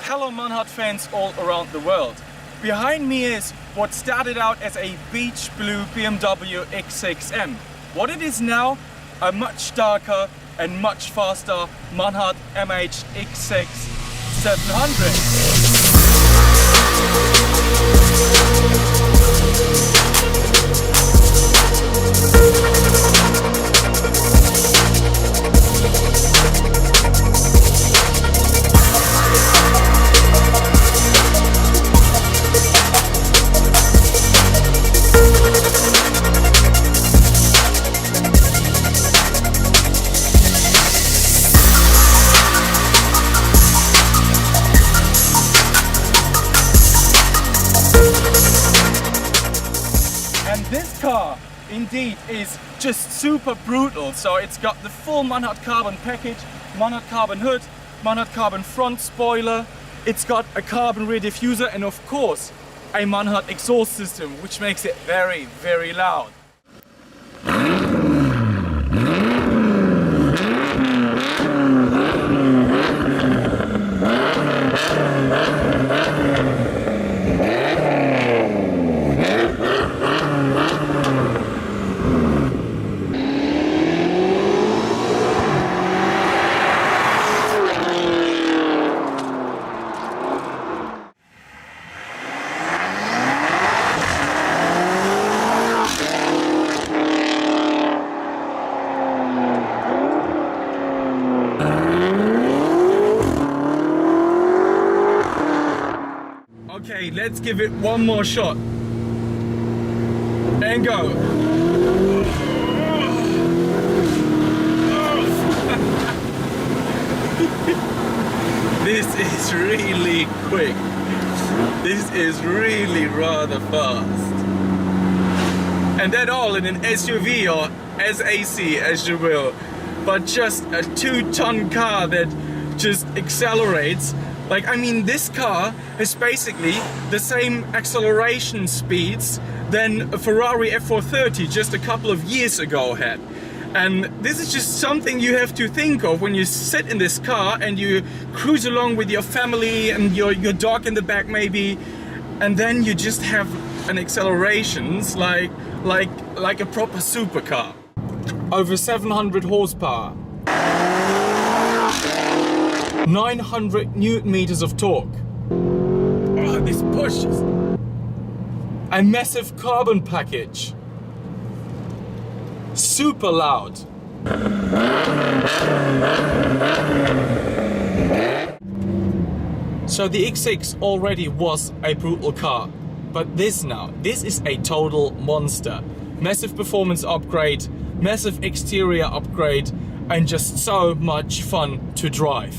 Hello MANHART fans all around the world. Behind me is what started out as a beach blue BMW X6M. What it is now, a much darker and much faster MANHART X6 700. This car indeed is just super brutal. So it's got the full MANHART carbon package, MANHART carbon hood, MANHART carbon front spoiler, it's got a carbon rear diffuser and of course a MANHART exhaust system, which makes it very, very loud. Okay, let's give it one more shot. And go. This is really quick. This is really rather fast. And that all in an SUV or SAC as you will. But just a 2-ton car that just accelerates. Like, I mean, this car has basically the same acceleration speeds than a Ferrari F430 just a couple of years ago had. And this is just something you have to think of when you sit in this car and you cruise along with your family and your dog in the back maybe, and then you just have an accelerations like a proper supercar. Over 700 horsepower. 900 Newton meters of torque. Oh, this pushes. A massive carbon package. Super loud. So the X6 already was a brutal car, but this is a total monster. Massive performance upgrade, massive exterior upgrade, and just so much fun to drive.